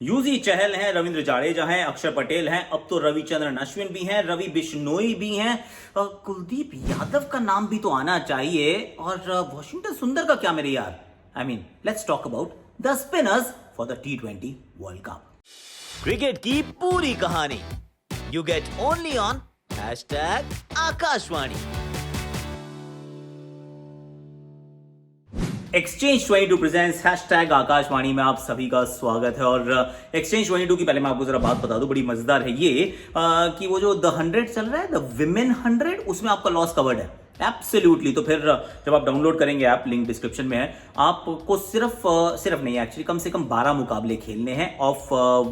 UG चहल हैं, रविंद्र जाडेजा हैं, अक्षर पटेल हैं, अब तो रविचंद्रन अश्विन भी हैं, रवि बिश्नोई भी हैं, कुलदीप यादव का नाम भी तो आना चाहिए। और वॉशिंगटन सुंदर का क्या मेरे यार। Let's talk about the spinners for the T20 world cup. Cricket की पूरी कहानी you get only on #Akashvani. Exchange 22 presents #Akashvani में आप सभी का स्वागत है। और एक्सचेंज 22 की पहले मैं आपको जरा बात बता दूं, बड़ी मजेदार है ये कि वो जो द 100 चल रहा है, द विमेन 100, उसमें आपका लॉस कवर्ड है एब्सोल्युटली। तो फिर जब आप डाउनलोड करेंगे ऐप, लिंक डिस्क्रिप्शन में है, आपको सिर्फ नहीं, एक्चुअली कम से कम 12 मुकाबले खेलने हैं ऑफ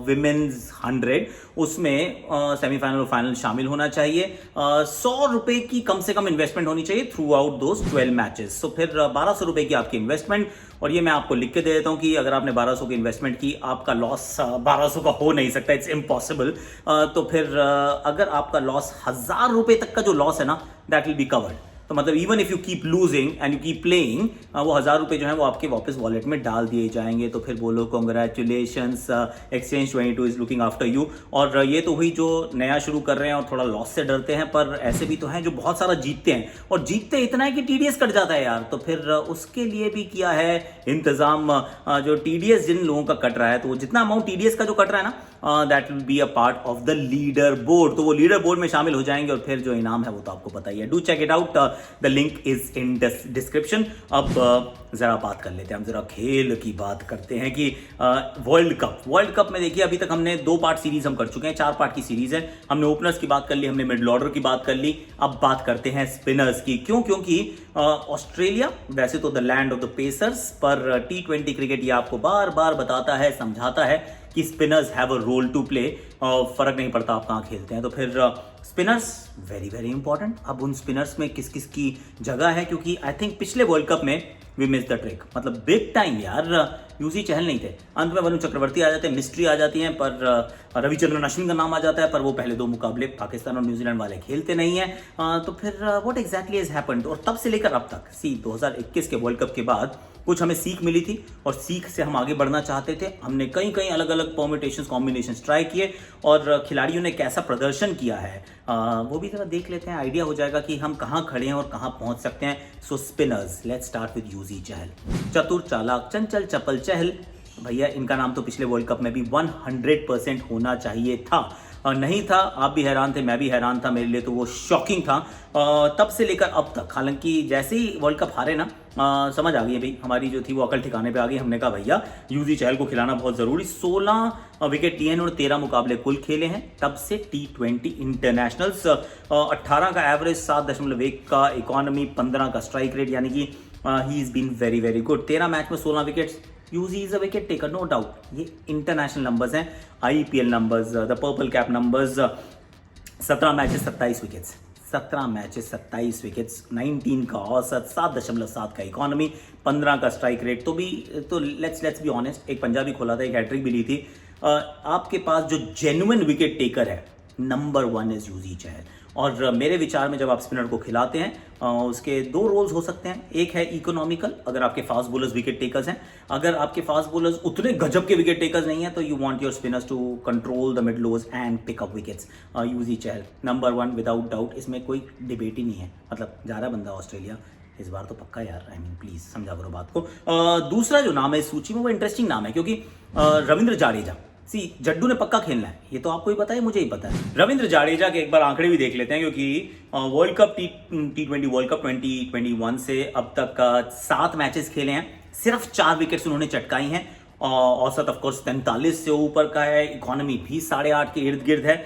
विमेन्स 100। उसमें सेमीफाइनल और फाइनल शामिल होना चाहिए। 100 रुपए की कम से कम इन्वेस्टमेंट होनी चाहिए थ्रू आउट दोज 12 मैचेस। तो फिर 1200 रुपए की आपकी इन्वेस्टमेंट, और ये मैं आपको लिख के दे देता हूं कि अगर आपने 1200 की इन्वेस्टमेंट की, आपका लॉस 1200 का हो नहीं सकता, इट्स इम्पॉसिबल। तो फिर अगर आपका लॉस 1000 रुपए तक का जो लॉस है ना, दैट विल बी कवर्ड। तो मतलब even if you keep losing and you keep playing, वो 1000 रुपए जो है वो आपके वापस वॉलेट में डाल दिए जाएंगे। तो फिर बोलो congratulations, exchange 22 is looking after you. और ये तो हुई जो नया शुरू कर रहे हैं और थोड़ा लॉस से डरते हैं, पर ऐसे भी तो हैं जो बहुत सारा जीतते हैं, और जीतते इतना है कि टीडीएस कट जाता है यार। तो फिर उसके लिए भी किया है इंतजाम। जो टीडीएस जिन लोगों का कट रहा है, तो जितना अमाउंट टीडीएस का जो कट रहा है ना, that will be a part of the leader board. तो वो लीडर बोर्ड में शामिल हो जाएंगे, और फिर जो इनाम है वो तो आपको पता ही है। Do check it out, the link is in description. अब जरा बात कर लेते हैं, हम जरा खेल की बात करते हैं कि वर्ल्ड कप में देखिए, अभी तक हमने 2 पार्ट सीरीज हम कर चुके हैं, 4 पार्ट की सीरीज है। हमने ओपनर्स की बात कर ली, हमने मिडिल ऑर्डर की बात कर ली, अब बात करते हैं स्पिनर्स की। क्यों? क्योंकि ऑस्ट्रेलिया वैसे तो the land of the pacers, पर T20 क्रिकेट ये आपको बार बार बताता है, समझाता है कि spinners have a role to play. फर्क नहीं पड़ता आप कहाँ खेलते हैं। तो फिर स्पिनर्स वेरी वेरी इंपॉर्टेंट। अब उन स्पिनर्स में किस किस की जगह है, क्योंकि आई थिंक पिछले वर्ल्ड कप में वी मिस द ट्रिक, मतलब बिग टाइम यार। यूसी चहल नहीं थे, अंत में वरुण चक्रवर्ती आ जाते हैं, मिस्ट्री आ जाती है, पर रविचंद्रन अश्विन का नाम आ जाता है, पर वो पहले 2 मुकाबले पाकिस्तान और न्यूजीलैंड वाले खेलते नहीं है। तो फिर व्हाट एग्जैक्टली हैज हैपेंड। और तब से लेकर अब तक 2021 के वर्ल्ड कप के बाद कुछ हमें सीख मिली थी, और सीख से हम आगे बढ़ना चाहते थे। हमने कई कई अलग अलग परम्यूटेशंस, कॉम्बिनेशंस ट्राई किए, और खिलाड़ियों ने कैसा प्रदर्शन किया है वो भी जरा देख लेते हैं। आइडिया हो जाएगा कि हम कहाँ खड़े हैं और कहाँ पहुंच सकते हैं। So spinners, let's start with Yuzi Chahal. चतुर, चालाक, चंचल, चपल चहल, भैया इनका नाम तो पिछले वर्ल्ड कप में भी 100% होना चाहिए था। नहीं था, आप भी हैरान थे, मैं भी हैरान था, मेरे लिए तो वो शॉकिंग था। तब से लेकर अब तक, हालांकि जैसे ही वर्ल्ड कप हारे ना, समझ आ गई भाई, हमारी जो थी वो अकल ठिकाने पे आ गई। हमने कहा भैया यूजी चहल को खिलाना बहुत जरूरी। 16 विकेट लिए हैं और 13 मुकाबले कुल खेले हैं तब से T20 इंटरनेशनल्स। 18 का एवरेज, 7.1 का इकोनॉमी, 15 का स्ट्राइक रेट, यानी कि he is been very very good. 13 match में 16 wickets. Yuzi is a wicket taker, no doubt. ये इंटरनेशनल नंबर्स हैं, IPL numbers, the purple cap numbers. 17 matches 27 wickets, 17 matches 27 wickets, 19 का औसत, 7.7 का इकोनॉमी, 15 का स्ट्राइक रेट। तो लेट्स बी ऑनेस्ट, एक पंजाबी खोला था, एक हैट्रिक भी ली थी। आपके पास जो जेन्युइन विकेट टेकर है, नंबर 1 इज यूजी चहल। और मेरे विचार में जब आप स्पिनर को खिलाते हैं, उसके 2 रोल्स हो सकते हैं। एक है इकोनॉमिकल, अगर आपके फास्ट बॉलर्स विकेट टेकर्स हैं। अगर आपके फास्ट बॉलर्स उतने गजब के विकेट टेकर्स नहीं है, तो you want your spinners to control the mid lows and pick up wickets. Yuzi Chahal number 1 without doubt, इसमें कोई डिबेट ही नहीं है। मतलब जा रहा बंदा ऑस्ट्रेलिया इस बार तो पक्का यार। प्लीज समझा करो बात को। दूसरा जो नाम है इस सूची में, वो इंटरेस्टिंग नाम है, क्योंकि रविंद्र जाडेजा। जड्डू ने पक्का खेलना है, ये तो आपको ही पता है, मुझे ही पता है। रविंद्र जाडेजा के एक बार आंकड़े भी देख लेते हैं, क्योंकि world cup T20 world cup 2021 से अब तक 7 मैचेस खेले हैं, सिर्फ 4 विकेट्स उन्होंने चटकाई हैं। औसत ऑफकोर्स 43 से ऊपर का है, इकोनॉमी भी 8.5 के इर्द गिर्द है।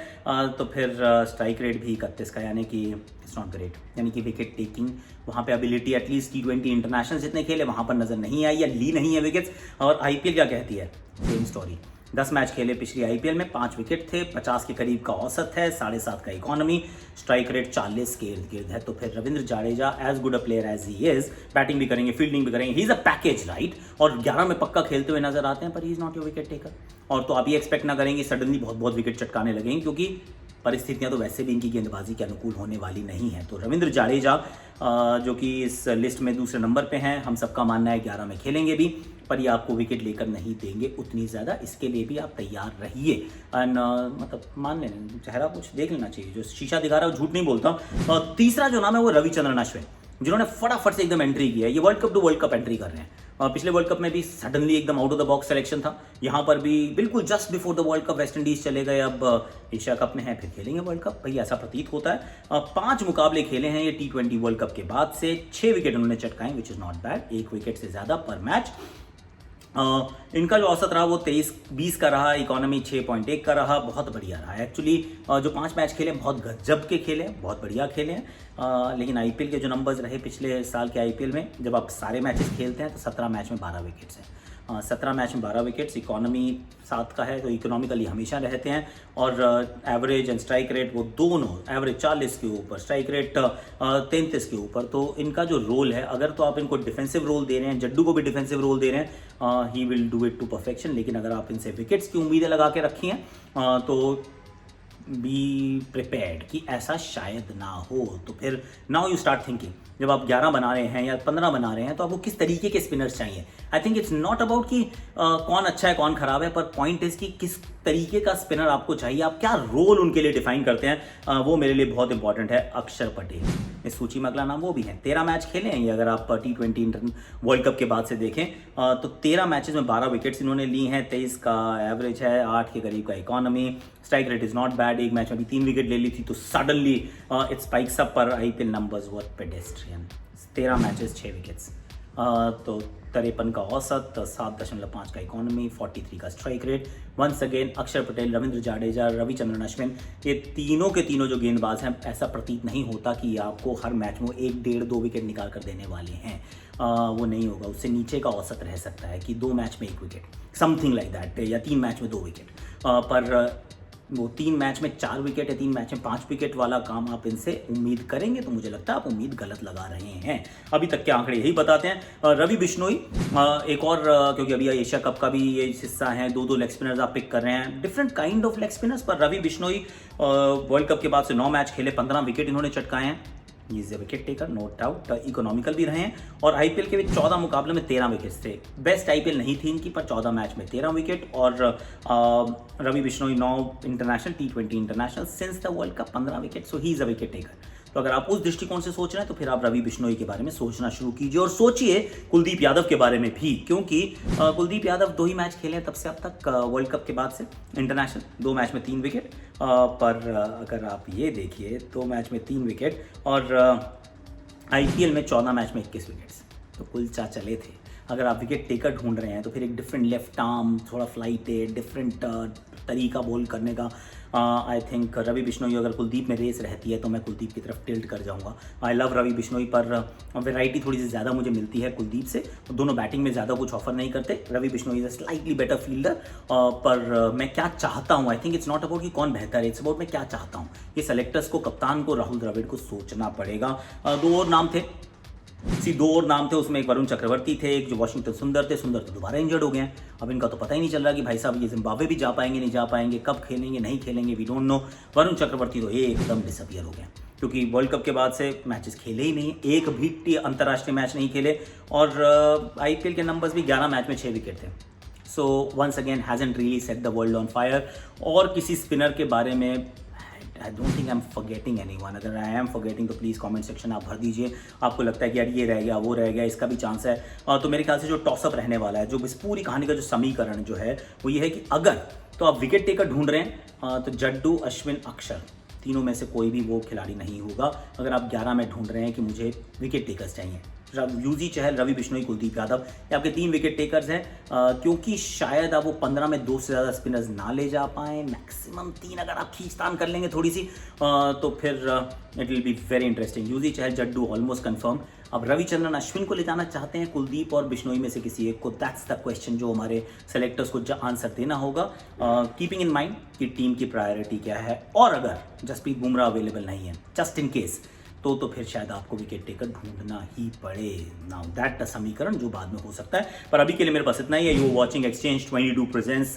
तो फिर स्ट्राइक रेट भी 31 का, यानी कि इट्स नॉट ग्रेट। यानी कि विकेट टेकिंग वहाँ पे एबिलिटी एटलीस्ट T20 इंटरनेशनल जितने खेले वहाँ पर नजर नहीं आई, या ली नहीं है विकेट्स। और IPL क्या कहती है, सेम स्टोरी। 10 मैच खेले पिछली IPL में, 5 विकेट थे, 50 के करीब का औसत है, 7.5 का इकोनॉमी, स्ट्राइक रेट 40 के इर्द गिर्द है। तो फिर Ravindra Jadeja, as good a player as he is, batting भी करेंगे, फील्डिंग भी करेंगे, he is a package right. और 11 में पक्का खेलते हुए नजर आते हैं, पर he is not your wicket taker. और तो आप ये एक्सपेक्ट ना करेंगे सडनली बहुत विकेट चटकाने लगेंगे, क्योंकि परिस्थितियां तो वैसे भी इनकी गेंदबाजी के अनुकूल होने वाली नहीं है। तो रविंद्र जाडेजा जो कि इस लिस्ट में दूसरे नंबर पे हैं, हम सबका मानना है 11 में खेलेंगे भी। पर ये आपको विकेट लेकर नहीं देंगे उतनी ज़्यादा, इसके लिए भी आप तैयार रहिए। एंड मतलब मान लेना, चेहरा कुछ देख लेना चाहिए, जो शीशा दिखा रहा है वो झूठ नहीं बोलता हूँ। और तीसरा जो नाम है वो रविचंद्रन अश्विन, जिन्होंने फटाफट से एकदम एंट्री की है। ये world cup to world cup entry कर रहे हैं। पिछले वर्ल्ड कप में भी सडनली एकदम out of the box selection था, यहाँ पर भी बिल्कुल just before the world cup West Indies चले गए। अब एशिया कप में है, फिर खेलेंगे वर्ल्ड कप, भाई ऐसा प्रतीत होता है। 5 मुकाबले खेले हैं ये T20 वर्ल्ड कप के बाद से, 6 विकेट उन्होंने चटकाए, which is not bad, 1 wicket से ज्यादा पर मैच। इनका जो औसत रहा वो 23-20 का रहा, इकोनॉमी 6.1 का रहा, बहुत बढ़िया रहा। एक्चुअली जो 5 मैच खेले बहुत गजब के खेले, बहुत बढ़िया खेले हैं। लेकिन आईपीएल के जो नंबर्स रहे पिछले साल के आईपीएल में, जब आप सारे मैचेस खेलते हैं तो 17 मैच में 12 विकेट्स हैं। 17 मैच में 12 विकेट्स, इकोनॉमी 7 का है, तो इकोनॉमिकली हमेशा रहते हैं। और एवरेज एंड स्ट्राइक रेट वो दोनों, एवरेज 40 के ऊपर, स्ट्राइक रेट 33 के ऊपर। तो इनका जो रोल है, अगर तो आप इनको डिफेंसिव रोल दे रहे हैं, जड्डू को भी डिफेंसिव रोल दे रहे हैं, he will do it to perfection. लेकिन अगर आप इनसे विकेट्स की उम्मीदें लगा के रखी हैं तो बी प्रिपेयर्ड कि ऐसा शायद ना हो। तो फिर नाउ यू स्टार्ट थिंकिंग, जब आप 11 बना रहे हैं या 15 बना रहे हैं तो आपको किस तरीके के स्पिनर्स चाहिए। आई थिंक इट्स नॉट अबाउट कि कौन अच्छा है कौन खराब है, पर पॉइंट इज कि किस तरीके का स्पिनर आपको चाहिए, आप क्या रोल उनके लिए डिफाइन करते हैं, वो मेरे लिए बहुत इंपॉर्टेंट है। अक्षर पटेल इस सूची में अगला नाम वो भी है। 13 मैच खेले हैं ये, अगर आप T20 वर्ल्ड कप के बाद से देखें तो 13 मैचेस में 12 विकेट्स इन्होंने ली हैं, 23 का एवरेज है, 8 के करीब का economy, strike rate is not bad. एक मैच में भी 3 विकेट ले ली थी, तो सडनली इट स्पाइक्स अप, पर IPL numbers were pedestrian. 13 matches 6 wickets, तो 53 का औसत, 7.5 का इकोनॉमी, 43 का स्ट्राइक रेट। वंस अगेन अक्षर पटेल, रविंद्र जाडेजा, रविचंद्रन अश्विन, ये तीनों के तीनों जो गेंदबाज हैं, ऐसा प्रतीत नहीं होता कि आपको हर मैच में 1, 1.5, 2 विकेट निकाल कर देने वाले हैं। वो नहीं होगा, उससे नीचे का औसत रह सकता है कि 2 मैच में 1 विकेट, समथिंग लाइक दैट, या 3 मैच में 2 विकेट। पर वो 3 मैच में 4 विकेट या 3 मैच में 5 विकेट वाला काम आप इनसे उम्मीद करेंगे तो मुझे लगता है आप उम्मीद गलत लगा रहे हैं। अभी तक के आंकड़े यही बताते हैं। रवि बिश्नोई एक और, क्योंकि अभी एशिया कप का भी ये हिस्सा है, 2 लेग स्पिनर्स आप पिक कर रहे हैं, different kind of leg spinners. पर रवि बिश्नोई वर्ल्ड कप के बाद से 9 मैच खेले, 15 विकेट इन्होंने चटकाए हैं। Is a wicket taker, no doubt, economical भी रहे हैं। और आईपीएल के भी 14 मुकाबले में 13 विकेट्स थे। बेस्ट आईपीएल नहीं थी इनकी, पर 14 मैच में 13 विकेट। और Ravi Bishnoi 9 international T20 international since the world cup, 15 wicket, so he is a wicket taker. तो अगर आप उस दृष्टिकोण से सोच रहे हैं तो फिर आप रवि बिश्नोई के बारे में सोचना शुरू कीजिए। और सोचिए कुलदीप यादव के बारे में भी, क्योंकि कुलदीप यादव 2 ही मैच खेले हैं तब से अब तक वर्ल्ड कप के बाद से इंटरनेशनल, 2 मैच में 3 विकेट। पर अगर आप ये देखिए, 2 मैच में 3 विकेट, और आईपीएल में 14 मैच में 21 विकेट्स, तो कुल 4 चले थे। अगर आप विकेट टेकर ढूंढ रहे हैं तो फिर एक डिफरेंट लेफ्ट आर्म, थोड़ा फ्लाइटेड, डिफरेंट तरीका बॉल करने का। आई थिंक रवि बिश्नोई, अगर कुलदीप में रेस रहती है तो मैं कुलदीप की तरफ टिल्ट कर जाऊंगा। आई लव रवि बिश्नोई, पर वैरायटी थोड़ी सी ज़्यादा मुझे मिलती है कुलदीप से। दोनों बैटिंग में ज़्यादा कुछ ऑफर नहीं करते। Ravi Bishnoi is a slightly better fielder. पर मैं क्या चाहता हूँ, I think it's not about कि कौन बेहतर है, इट्स अबाउट मैं क्या चाहता हूँ। ये सेलेक्टर्स को, कप्तान को, राहुल द्रविड़ को सोचना पड़ेगा। 2 और नाम थे, 2 और नाम थे, उसमें एक वरुण चक्रवर्ती थे, एक जो वाशिंगटन सुंदर थे। सुंदर तो दोबारा इंजर्ड हो गए हैं। अब इनका तो पता ही नहीं चल रहा कि भाई साहब ये जिम्बाब्वे भी जा पाएंगे नहीं जा पाएंगे, कब खेलेंगे नहीं खेलेंगे, we don't know. Varun Chakravarthy तो एकदम डिसअपियर हो गए, क्योंकि वर्ल्ड कप के बाद से मैचेस खेले ही नहीं, एक भी अंतर्राष्ट्रीय मैच नहीं खेले। और आईपीएल के नंबर्स भी 11 मैच में 6 विकेट थे। So once again hasn't really set the world on fire. और किसी स्पिनर के बारे में I don't think I am forgetting anyone. अगर आई एम फॉरगेटिंग तो प्लीज़ कमेंट सेक्शन आप भर दीजिए। आपको लगता है कि यार ये रह गया वो रह गया, इसका भी चांस है। तो मेरे ख्याल से जो टॉसअप रहने वाला है, जो इस पूरी कहानी का जो समीकरण जो है वो ये है कि अगर तो आप विकेट टेकर ढूंढ रहे हैं तो जड्डू, अश्विन, अक्षर, तीनों में से कोई भी वो खिलाड़ी नहीं होगा। अगर आप 11 में ढूंढ रहे हैं कि मुझे विकेट टेकर्स चाहिए, यूजी चहल, रवि बिश्नोई, कुलदीप यादव, ये आपके 3 विकेट टेकर्स हैं। क्योंकि शायद आप वो 15 में 2 से ज़्यादा स्पिनर्स ना ले जा पाएँ, मैक्सिमम 3 अगर आप खींचतान कर लेंगे थोड़ी सी, तो फिर it will be very interesting. Yuzi Chahal, Jaddu almost confirm. अब रविचंद्रन अश्विन को ले जाना चाहते हैं, कुलदीप और बिश्नोई में से किसी एक को, दैट्स द क्वेश्चन जो हमारे सेलेक्टर्स को आंसर देना होगा, कीपिंग इन माइंड कि टीम की प्रायोरिटी क्या है। और अगर जसप्रीत बुमराह अवेलेबल नहीं है, जस्ट इन केस, तो फिर शायद आपको विकेट टेकर ढूंढना ही पड़े। नाउ दैट समीकरण जो बाद में हो सकता है, पर अभी के लिए मेरे पास इतना ही है। You watching exchange 22 presents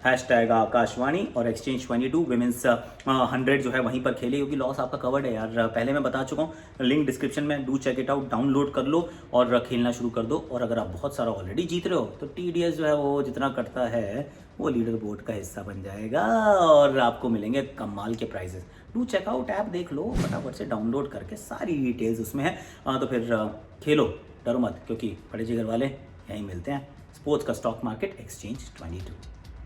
hashtag Akashvani, और एक्सचेंज 22 विमेंस 100 जो है वहीं पर खेले, क्योंकि लॉस आपका कवर्ड है यार, पहले मैं बता चुका हूँ, लिंक डिस्क्रिप्शन में, do check it out, download कर लो और खेलना शुरू कर दो। और अगर आप बहुत सारा ऑलरेडी जीत रहे हो तो TDS जो है वो जितना कटता है वो लीडर बोर्ड का हिस्सा बन जाएगा और आपको मिलेंगे कमाल के प्राइजेस। डू चेकआउट ऐप, देख लो फटाफट से डाउनलोड करके, सारी डिटेल्स उसमें है। तो फिर खेलो, डरो मत, क्योंकि बड़े जिगर वाले यहीं मिलते हैं। स्पोर्ट्स का स्टॉक मार्केट, एक्सचेंज 22।